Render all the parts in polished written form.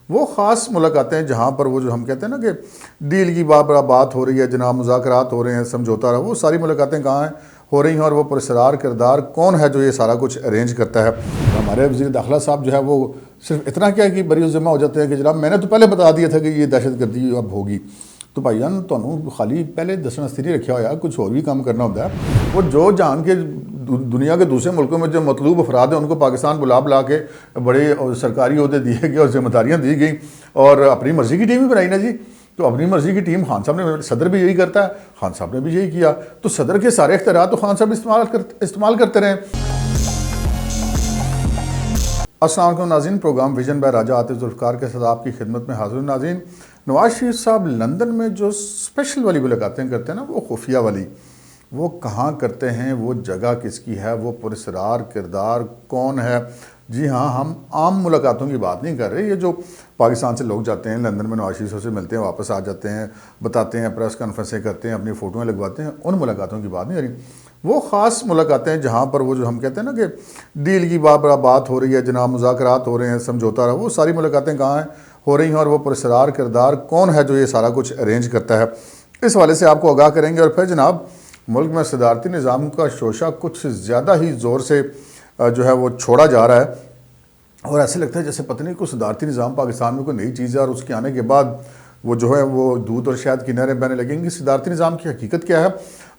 وہ خاص ملاقاتیں جہاں پر وہ جو ہم کہتے ہیں نا کہ ڈیل کی بات ہو رہی ہے جناب، مذاکرات ہو رہے ہیں، سمجھوتا رہا، وہ ساری ملاقاتیں کہاں ہیں ہو رہی ہیں، اور وہ پراسرار کردار کون ہے جو یہ سارا کچھ ارینج کرتا ہے؟ ہمارے وزیر داخلہ صاحب جو ہے وہ صرف اتنا کیا کہ بری ذمہ ہو جاتے ہیں کہ جناب میں نے تو پہلے بتا دیا تھا کہ یہ دہشت گردی اب ہوگی۔ تو بھائی جان تمہیں خالی پہلے دسنا نہیں رکھا ہوا، کچھ اور بھی کام کرنا ہوتا ہے۔ وہ جو جان کے دنیا کے دوسرے ملکوں میں جو مطلوب افراد ہیں ان کو پاکستان بلا کے بڑے سرکاری عہدے دیے گئے اور ذمہ داریاں دی گئیں، اور اپنی مرضی کی ٹیم ہی بنائی نا جی۔ تو اپنی مرضی کی ٹیم خان صاحب نے، صدر بھی یہی کرتا ہے، خان صاحب نے بھی یہی کیا، تو صدر کے سارے اختیارات تو خان صاحب استعمال کرتے رہے۔ السلام علیکم ناظرین، پروگرام ویژن بائی راجہ عاطف ذوالفقار کے ساتھ آپ کی خدمت میں حاضر ہوں۔ ناظرین، نواز شریف صاحب لندن میں جو اسپیشل والی ملاقاتیں کرتے ہیں نا، وہ خفیہ والی، وہ کہاں کرتے ہیں، وہ جگہ کس کی ہے، وہ پراسرار کردار کون ہے؟ جی ہاں، ہم عام ملاقاتوں کی بات نہیں کر رہے، یہ جو پاکستان سے لوگ جاتے ہیں لندن میں نواز شریف سے ملتے ہیں، واپس آ جاتے ہیں، بتاتے ہیں، پریس کانفرنسیں کرتے ہیں، اپنی فوٹویں لگواتے ہیں، ان ملاقاتوں کی بات نہیں کر رہی۔ وہ خاص ملاقاتیں جہاں پر وہ جو ہم کہتے ہیں نا کہ ڈیل کی بات ہو رہی ہے جناب، مذاکرات ہو رہے ہیں، سمجھوتا رہا، وہ ساری ملاقاتیں کہاں ہیں ہو رہی ہیں، اور وہ پراسرار کردار کون ہے جو یہ سارا کچھ ارینج کرتا ہے؟ اس حوالے سے آپ کو آگاہ کریں گے۔ اور پھر جناب ملک میں صدارتی نظام کا شوشہ کچھ زیادہ ہی زور سے جو ہے وہ چھوڑا جا رہا ہے، اور ایسے لگتا ہے جیسے پتہ نہیں کوئی صدارتی نظام پاکستان میں کوئی نئی چیز ہے، اور اس کے آنے کے بعد وہ جو ہے وہ دودھ اور شہد کی نہریں بہنے لگیں گی۔ صدارتی نظام کی حقیقت کیا ہے؟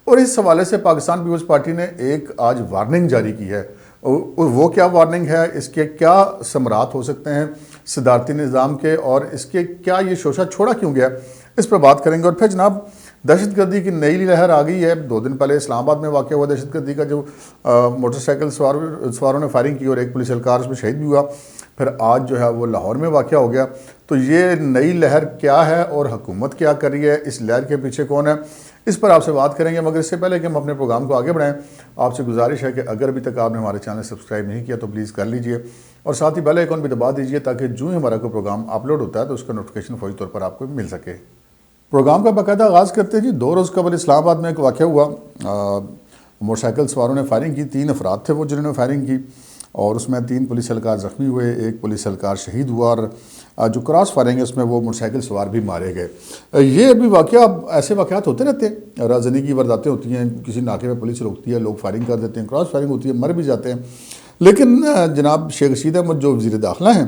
اور اس حوالے سے پاکستان پیپلز پارٹی نے ایک آج وارننگ جاری کی ہے، اور وہ کیا وارننگ ہے، اس کے کیا ثمرات ہو سکتے ہیں صدارتی نظام کے، اور اس کے کیا یہ شوشہ چھوڑا کیوں گیا، اس پر بات کریں گے۔ اور پھر جناب دہشت گردی کی نئی لہر آ گئی ہے۔ 2 دن پہلے اسلام آباد میں واقع ہوا دہشت گردی کا، جو موٹر سائیکل سواروں نے فائرنگ کی اور ایک پولیس اہلکار اس میں شہید بھی ہوا۔ پھر آج جو ہے وہ لاہور میں واقع ہو گیا۔ تو یہ نئی لہر کیا ہے اور حکومت کیا کر رہی ہے، اس لہر کے پیچھے کون ہے، اس پر آپ سے بات کریں گے۔ مگر اس سے پہلے کہ ہم اپنے پروگرام کو آگے بڑھائیں، آپ سے گزارش ہے کہ اگر ابھی تک آپ نے ہمارے چینل سبسکرائب نہیں کیا تو پلیز کر لیجئے، اور ساتھ ہی بیل آئیکن بھی دبا دیجئے تاکہ جو ہی ہمارا کوئی پروگرام اپلوڈ ہوتا ہے تو اس کا نوٹیفیکیشن فوری طور پر آپ کو مل سکے۔ پروگرام کا باقاعدہ آغاز کرتے ہیں جی۔ 2 روز قبل اسلام آباد میں ایک واقعہ ہوا، موٹر سائیکل سواروں نے فائرنگ کی، 3 افراد تھے وہ جنہوں نے فائرنگ کی، اور اس میں 3 پولیس اہلکار زخمی ہوئے، 1 پولیس اہلکار شہید ہوا، اور جو کراس فائرنگ ہے اس میں وہ موٹر سائیکل سوار بھی مارے گئے۔ یہ ابھی ایسے واقعات ہوتے رہتے ہیں، رازنی کی وارداتیں ہوتی ہیں، کسی ناکے میں پولیس روکتی ہے، لوگ فائرنگ کر دیتے ہیں، کراس فائرنگ ہوتی ہے، مر بھی جاتے ہیں۔ لیکن جناب شیخ رشید احمد جو وزیر داخلہ ہیں،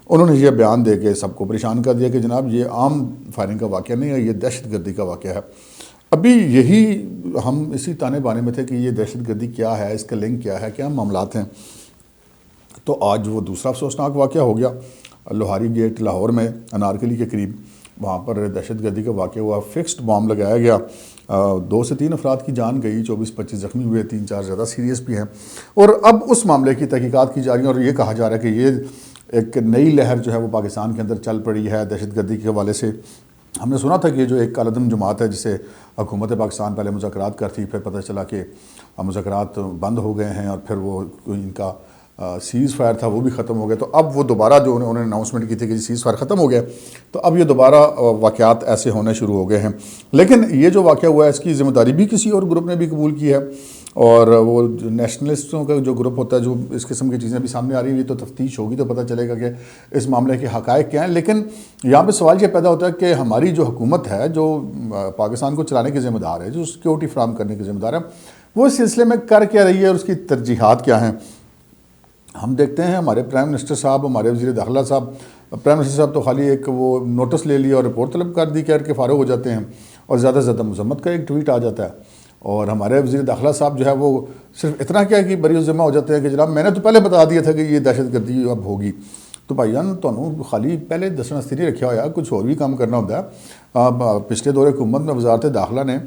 انہوں نے یہ بیان دے کے سب کو پریشان کر دیا کہ جناب یہ عام فائرنگ کا واقعہ نہیں ہے، یہ دہشت گردی کا واقعہ ہے۔ ابھی یہی ہم اسی تانے بانے میں تھے کہ یہ دہشت گردی کیا ہے، اس کا لنک کیا ہے، کیا معاملات ہیں۔ تو آج وہ دوسرا افسوسناک واقعہ ہو گیا لوہاری گیٹ لاہور میں، انارکلی کے قریب، وہاں پر دہشت گردی کا واقعہ ہوا، فکسڈ بام لگایا گیا، 2 سے 3 افراد کی جان گئی، 24-25 زخمی ہوئے، 3-4 زیادہ سیریس بھی ہیں۔ اور اب اس معاملے کی تحقیقات کی جا رہی ہیں، اور یہ کہا جا رہا ہے کہ یہ ایک نئی لہر جو ہے وہ پاکستان کے اندر چل پڑی ہے دہشت گردی کے حوالے سے۔ ہم نے سنا تھا کہ جو ایک کالعدم جماعت ہے جسے حکومت پاکستان پہلے مذاکرات کرتی، پھر پتہ چلا کہ مذاکرات بند ہو گئے ہیں، اور پھر وہ ان کا سیز فائر تھا وہ بھی ختم ہو گیا۔ تو اب وہ دوبارہ جو انہوں نے اناؤنسمنٹ کی تھی کہ سیز فائر ختم ہو گیا، تو اب یہ دوبارہ واقعات ایسے ہونے شروع ہو گئے ہیں۔ لیکن یہ جو واقعہ ہوا ہے اس کی ذمہ داری بھی کسی اور گروپ نے بھی قبول کی ہے، اور وہ نیشنلسٹوں کا جو گروپ ہوتا ہے جو اس قسم کی چیزیں بھی سامنے آ رہی ہیں، تو تفتیش ہوگی تو پتہ چلے گا کہ اس معاملے کے حقائق کیا ہیں۔ لیکن یہاں پہ سوال یہ پیدا ہوتا ہے کہ ہماری جو حکومت ہے، جو پاکستان کو چلانے کی ذمہ دار ہے، جو سیکیورٹی فراہم کرنے کی ذمہ دار ہے، وہ اس سلسلے میں کر کیا رہی ہے اور اس کی ترجیحات کیا ہیں؟ ہم دیکھتے ہیں ہمارے پرائم منسٹر صاحب، ہمارے وزیر داخلہ صاحب، پرائم منسٹر صاحب تو خالی ایک وہ نوٹس لے لیا اور رپورٹ طلب کر دی کر کے فارغ ہو جاتے ہیں، اور زیادہ سے زیادہ مذمت کا ایک ٹویٹ آ جاتا ہے۔ اور ہمارے وزیر داخلہ صاحب جو ہے وہ صرف اتنا کیا کہ بری ذمہ ہو جاتے ہیں کہ جناب میں نے تو پہلے بتا دیا تھا کہ یہ دہشت گردی اب ہوگی۔ تو بھائی جان تمہیں خالی پہلے دسنا نہیں رکھا ہوا، کچھ اور بھی کام کرنا ہوتا ہے۔ پچھلے دور حکومت میں وزارت داخلہ نے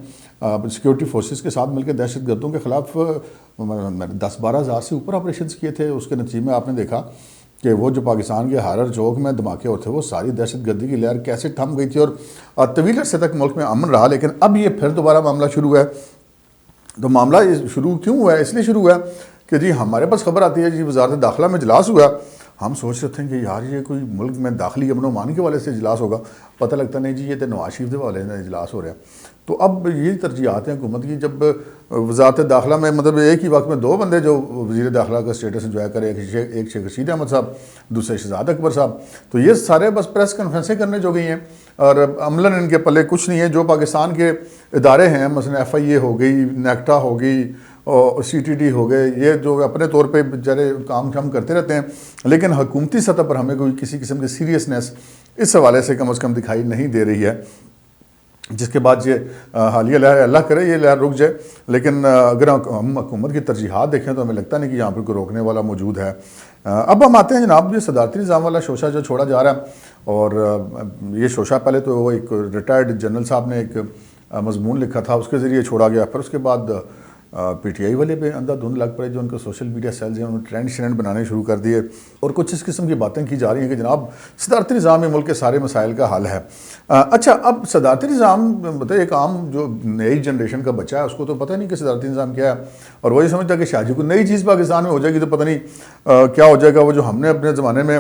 سیکیورٹی فورسز کے ساتھ مل کے دہشت گردوں کے خلاف 10-12 ہزار سے اوپر آپریشنز کیے تھے۔ اس کے نتیجے میں آپ نے دیکھا کہ وہ جو پاکستان کے ہارر چوک میں دھماکے ہوتے وہ ساری دہشت گردی کی لہر کیسے تھم گئی تھی، اور طویل عرصے تک ملک میں امن رہا۔ لیکن اب یہ پھر دوبارہ معاملہ شروع ہوا ہے۔ تو معاملہ شروع کیوں ہوا ہے؟ اس لیے شروع ہوا ہے کہ جی ہمارے پاس خبر آتی ہے جی وزارت داخلہ میں اجلاس ہوا، ہم سوچ رہے تھے کہ یار یہ کوئی ملک میں داخلی امن و امان کے والے سے اجلاس ہوگا، پتہ لگتا نہیں جی یہ تو نواز شریف کے والے سے اجلاس ہو رہا ہے۔ تو اب یہ ترجیحات ہیں حکومت کی، جب وزارت داخلہ میں مطلب ایک ہی وقت میں 2 بندے جو وزیر داخلہ کا اسٹیٹس انجوائے کرے، ایک شیخ رشید احمد صاحب، دوسرے شہزاد اکبر صاحب، تو یہ سارے بس پریس کانفرنسیں کرنے جو گئی ہیں، اور عملاً ان کے پلے کچھ نہیں ہے۔ جو پاکستان کے ادارے ہیں، مثلا FIA ہو گئی، نیکٹا ہو گئی اور CTD ہو گئے، یہ جو اپنے طور پہ بیچارے کام ہم کرتے رہتے ہیں، لیکن حکومتی سطح پر ہمیں کوئی کسی قسم کی سیریسنس اس حوالے سے کم از کم دکھائی نہیں دے رہی ہے، جس کے بعد یہ حالیہ لہر، اللہ کرے یہ لہر رک جائے۔ لیکن اگر ہم حکومت کی ترجیحات دیکھیں تو ہمیں لگتا نہیں کہ یہاں پر کوئی روکنے والا موجود ہے۔ اب ہم آتے ہیں جناب، یہ صدارتی نظام والا شوشہ جو چھوڑا جا رہا ہے، اور یہ شوشہ پہلے تو وہ ایک ریٹائرڈ جنرل صاحب نے ایک مضمون لکھا تھا، اس کے ذریعے چھوڑا گیا، پھر اس کے بعد PTI والے پہ اندھا دھند لگ پڑے، جو ان کے سوشل میڈیا سیلز ہیں، انہوں نے ٹرینڈ بنانے شروع کر دیے، اور کچھ اس قسم کی باتیں کی جا رہی ہیں کہ جناب صدارتی نظام میں ملک کے سارے مسائل کا حل ہے۔ اچھا، اب صدارتی نظام مطلب ایک عام جو نئی جنریشن کا بچہ ہے اس کو تو پتہ نہیں کہ صدارتی نظام کیا ہے، اور وہی سمجھتا کہ شاید کوئی نئی چیز پاکستان میں ہو جائے گی تو پتہ نہیں کیا ہو جائے گا۔ وہ جو ہم نے اپنے زمانے میں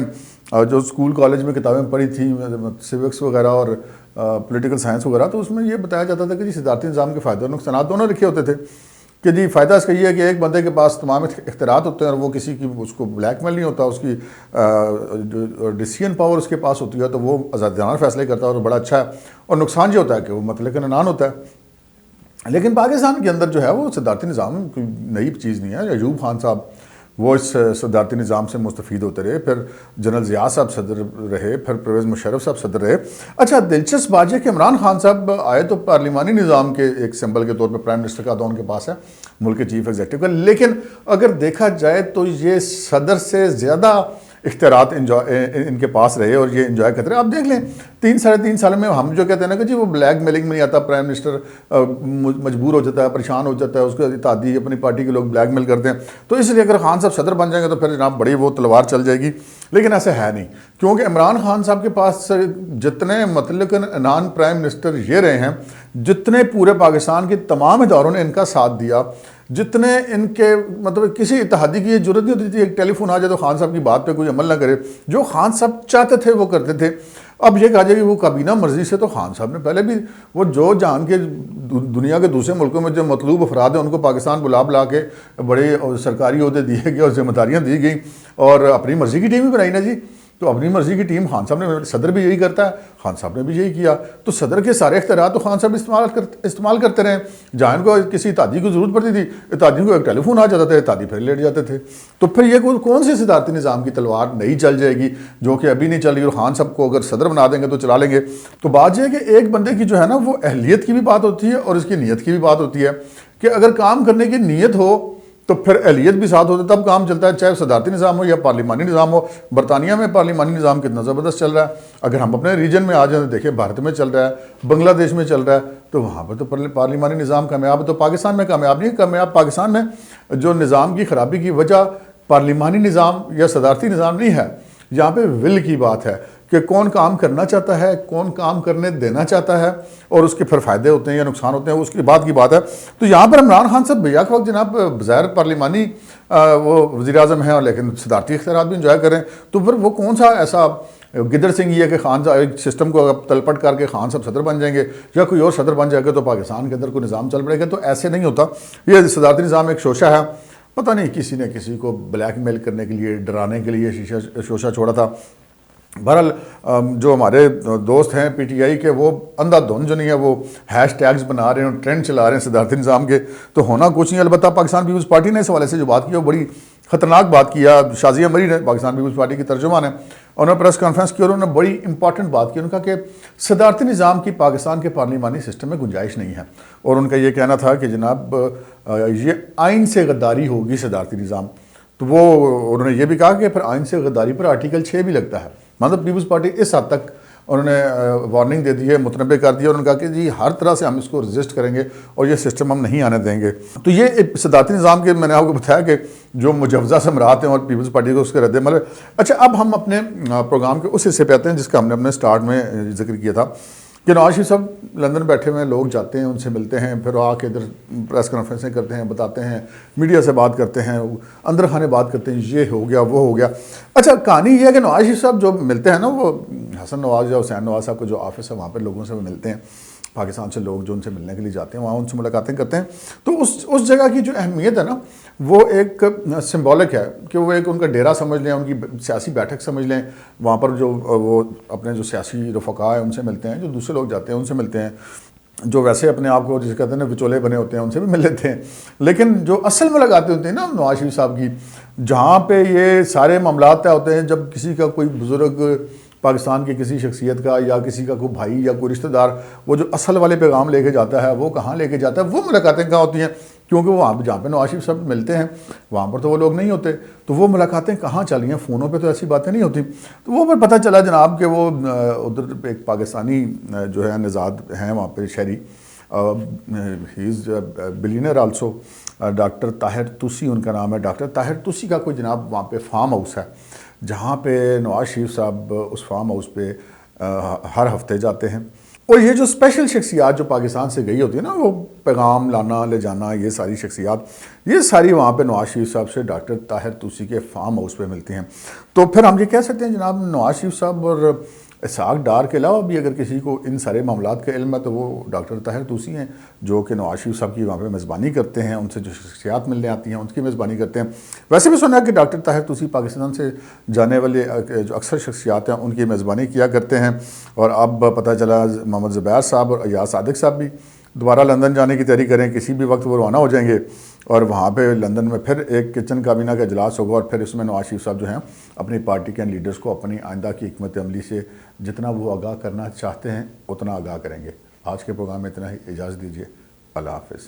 جو اسکول کالج میں کتابیں پڑھی تھیں، سیوکس وغیرہ اور پولیٹیکل سائنس وغیرہ، تو اس میں یہ بتایا جاتا تھا کہ جی صدارتی نظام کے فائدے اور نقصانات دونوں لکھے ہوتے تھے، کہ جی فائدہ اس کا یہ ہے کہ ایک بندے کے پاس تمام اختیارات ہوتے ہیں، اور وہ کسی کی اس کو بلیک میل نہیں ہوتا، اس کی ڈیسیژن پاور اس کے پاس ہوتی ہے، تو وہ آزادانہ فیصلے کرتا ہے، اور بڑا اچھا ہے۔ اور نقصان یہ ہوتا ہے کہ وہ مطلق انان ہوتا ہے۔ لیکن پاکستان کے اندر جو ہے وہ صدارتی نظام کوئی نئی چیز نہیں ہے۔ ایوب خان صاحب وہ اس صدارتی نظام سے مستفید ہوتے رہے، پھر جنرل ضیاء صاحب صدر رہے، پھر پرویز مشرف صاحب صدر رہے۔ اچھا، دلچسپ بات ہے کہ عمران خان صاحب آئے تو پارلیمانی نظام کے ایک سمبل کے طور پہ پرائم منسٹر کا عہدہ ان کے پاس ہے، ملک کے چیف ایگزیکٹو کا، لیکن اگر دیکھا جائے تو یہ صدر سے زیادہ اختیارات ان کے پاس رہے، اور یہ انجوائے کرتے رہے۔ آپ دیکھ لیں 3 سال میں ہم جو کہتے ہیں نا کہ جی وہ بلیک میلنگ میں نہیں آتا، پرائم منسٹر مجبور ہو جاتا ہے، پریشان ہو جاتا ہے، اس کے اتحادی اپنی پارٹی کے لوگ بلیک میل کرتے ہیں، تو اس لیے اگر خان صاحب صدر بن جائیں گے تو پھر جناب بڑی وہ تلوار چل جائے گی، لیکن ایسا ہے نہیں، کیونکہ عمران خان صاحب کے پاس جتنے مطلق انان پرائم منسٹر یہ رہے ہیں، جتنے پورے پاکستان کے تمام اداروں نے ان کا ساتھ دیا، جتنے ان کے مطلب کسی اتحادی کی یہ ضرورت نہیں ہوتی تھی ایک ٹیلی فون آ جائے تو خان صاحب کی بات پہ کوئی عمل نہ کرے، جو خان صاحب چاہتے تھے وہ کرتے تھے۔ اب یہ کہا جائے کہ وہ کابینہ مرضی سے، تو خان صاحب نے پہلے بھی وہ جو جان کے دنیا کے دوسرے ملکوں میں جو مطلوب افراد ہیں ان کو پاکستان بلا کے بڑے سرکاری عہدے دیے گئے اور ذمہ داریاں دی گئیں، اور اپنی مرضی کی ٹیم ہی بنائی نا جی، تو اپنی مرضی کی ٹیم خان صاحب نے، صدر بھی یہی کرتا ہے، خان صاحب نے بھی یہی کیا، تو صدر کے سارے اختیارات تو خان صاحب استعمال کرتے رہے۔ جہاں ان کو کسی اتحادی کو ضرورت پڑتی تھی، اتحادی کو ایک ٹیلی فون آ جاتا تھا، اتحادی پھر لیٹ جاتے تھے۔ تو پھر یہ کون سی صدارتی نظام کی تلوار نہیں چل جائے گی جو کہ ابھی نہیں چل رہی، اور خان صاحب کو اگر صدر بنا دیں گے تو چلا لیں گے۔ تو بات یہ ہے کہ ایک بندے کی جو ہے نا وہ اہلیت کی بھی بات ہوتی ہے اور اس کی نیت کی بھی بات ہوتی ہے، کہ اگر کام کرنے کی نیت ہو تو پھر اہلیت بھی ساتھ ہوتا ہے، تب کام چلتا ہے، چاہے صدارتی نظام ہو یا پارلیمانی نظام ہو۔ برطانیہ میں پارلیمانی نظام کتنا زبردست چل رہا ہے، اگر ہم اپنے ریجن میں آ جائیں تو دیکھیں بھارت میں چل رہا ہے، بنگلہ دیش میں چل رہا ہے، تو وہاں پر تو پارلیمانی نظام کامیاب ہے، تو پاکستان میں کامیاب نہیں ہے۔ کامیاب پاکستان میں جو نظام کی خرابی کی وجہ پارلیمانی نظام یا صدارتی نظام نہیں ہے، یہاں پہ ول کی بات ہے کہ کون کام کرنا چاہتا ہے، کون کام کرنے دینا چاہتا ہے، اور اس کے پھر فائدے ہوتے ہیں یا نقصان ہوتے ہیں، اس کی بات ہے۔ تو یہاں پر عمران خان صاحب بیک وقت جناب بظاہر پارلیمانی وہ وزیر اعظم ہیں، لیکن صدارتی اختیارات بھی انجوائے کریں، تو پھر وہ کون سا ایسا گدر سنگھ یہ ہے کہ خان صاحب ایک سسٹم کو تلپٹ کر کے خان صاحب صدر بن جائیں گے، یا کوئی اور صدر بن جائے گا تو پاکستان کے اندر کوئی نظام چل پڑے گا، تو ایسے نہیں ہوتا۔ یہ صدارتی نظام ایک شوشہ ہے، پتہ نہیں کسی نے کسی کو بلیک میل کرنے کے لیے، ڈرانے کے لیے شوشہ چھوڑا تھا۔ بہرحال جو ہمارے دوست ہیں PTI کے، وہ اندھا دھند جو نہیں ہے، وہ ہیش ٹیگز بنا رہے ہیں، ٹرینڈ چلا رہے ہیں صدارتی نظام کے، تو ہونا کچھ نہیں۔ البتہ پاکستان پیپلز پارٹی نے اس حوالے سے جو بات کی وہ بڑی خطرناک بات کیا۔ شازیہ مری نے، پاکستان پیپلز پارٹی کی ترجمان ہے، انہوں نے پریس کانفرنس کی اور انہوں نے بڑی امپورٹنٹ بات کی۔ انہوں نے کہا کہ صدارتی نظام کی پاکستان کے پارلیمانی سسٹم میں گنجائش نہیں ہے، اور ان کا یہ کہنا تھا کہ جناب یہ آئین سے غداری ہوگی صدارتی نظام۔ تو وہ انہوں نے یہ بھی کہا کہ پھر آئین سے غداری پر آرٹیکل 6 بھی لگتا ہے۔ مطلب پیپلز پارٹی اس حد تک انہوں نے وارننگ دے دی ہے، متنبع کر دیا، اور انہوں نے کہا کہ جی ہر طرح سے ہم اس کو رزسٹ کریں گے اور یہ سسٹم ہم نہیں آنے دیں گے۔ تو یہ صدارتی نظام کے میں نے آپ کو بتایا کہ جو مجوزہ ثمرات ہیں اور پیپلز پارٹی کو اس کے رد عمل ہے۔ اچھا، اب ہم اپنے پروگرام کے اس حصے پہ آتے ہیں جس کا ہم نے اپنے سٹارٹ میں ذکر کیا تھا کہ نواز شریف صاحب لندن بیٹھے ہوئے ہیں، لوگ جاتے ہیں ان سے ملتے ہیں، پھر آ کے ادھر پریس کانفرنسیں کرتے ہیں، بتاتے ہیں، میڈیا سے بات کرتے ہیں، اندر خانے بات کرتے ہیں، یہ ہو گیا وہ ہو گیا۔ اچھا کہانی یہ ہے کہ نواز شریف صاحب جو ملتے ہیں نا، وہ حسن نواز یا حسین نواز صاحب کا جو آفس ہے وہاں پہ لوگوں سے وہ ملتے ہیں، پاکستان سے لوگ جو ان سے ملنے کے لیے جاتے ہیں وہاں ان سے ملاقاتیں کرتے ہیں۔ تو اس جگہ کی جو اہمیت ہے نا وہ ایک سمبولک ہے کہ وہ ایک ان کا ڈیرا سمجھ لیں، ان کی سیاسی بیٹھک سمجھ لیں، وہاں پر جو وہ اپنے جو سیاسی رفقا ہیں ان سے ملتے ہیں، جو دوسرے لوگ جاتے ہیں ان سے ملتے ہیں، جو ویسے اپنے آپ کو جسے کہتے ہیں نا وچولے بنے ہوتے ہیں ان سے بھی مل لیتے ہیں۔ لیکن جو اصل ملاقاتیں ہوتی ہیں نا نواز شریف صاحب کی، جہاں پہ یہ سارے معاملات طے ہوتے ہیں، جب کسی کا کوئی بزرگ پاکستان کی کسی شخصیت کا یا کسی کا کوئی بھائی یا کوئی رشتہ دار وہ جو اصل والے پیغام لے کے جاتا ہے، وہ کہاں لے کے جاتا ہے، وہ ملاقاتیں کہاں ہوتی ہیں؟ کیونکہ وہ وہاں پہ جہاں پہ نواز شریف صاحب ملتے ہیں وہاں پر تو وہ لوگ نہیں ہوتے، تو وہ ملاقاتیں کہاں چلی ہیں؟ فونوں پہ تو ایسی باتیں نہیں ہوتی۔ تو وہ پھر پتہ چلا جناب کہ وہ ادھر ایک پاکستانی جو ہے نژاد ہیں وہاں پہ شہری، ہی از billionaire also, doctor Tahir Tusi ان کا نام ہے۔ ڈاکٹر طاہر طوسی کا کوئی جناب وہاں پہ فارم ہاؤس ہے، جہاں پہ نواز شریف صاحب اس فارم ہاؤس پہ ہر ہفتے جاتے ہیں۔ اور یہ جو اسپیشل شخصیات جو پاکستان سے گئی ہوتی ہے نا، وہ پیغام لانا لے جانا، یہ ساری شخصیات یہ ساری وہاں پہ نواز شریف صاحب سے ڈاکٹر طاہر طوسی کے فارم ہاؤس پہ ملتی ہیں۔ تو پھر ہم یہ کہہ سکتے ہیں جناب نواز شریف صاحب اور اسحاق ڈار کے علاوہ بھی اگر کسی کو ان سارے معاملات کا علم ہے تو وہ ڈاکٹر طاہر طوسی ہیں، جو کہ نواز شریف صاحب کی وہاں پہ میزبانی کرتے ہیں، ان سے جو شخصیات ملنے آتی ہیں ان کی میزبانی کرتے ہیں۔ ویسے بھی سنا ہے کہ ڈاکٹر طاہر طوسی پاکستان سے جانے والے جو اکثر شخصیات ہیں ان کی میزبانی کیا کرتے ہیں۔ اور اب پتہ چلا محمد زبیر صاحب اور ایاز صادق صاحب بھی دوبارہ لندن جانے کی تیاری کریں، کسی بھی وقت وہ روانہ ہو جائیں گے، اور وہاں پہ لندن میں پھر ایک کچن کابینہ کا اجلاس ہوگا، اور پھر اس میں نواز شریف صاحب جو ہیں اپنی پارٹی کے لیڈرز کو اپنی آئندہ کی حکمت عملی سے جتنا وہ آگاہ کرنا چاہتے ہیں اتنا آگاہ کریں گے۔ آج کے پروگرام میں اتنا ہی، اجازت دیجیے، اللہ حافظ۔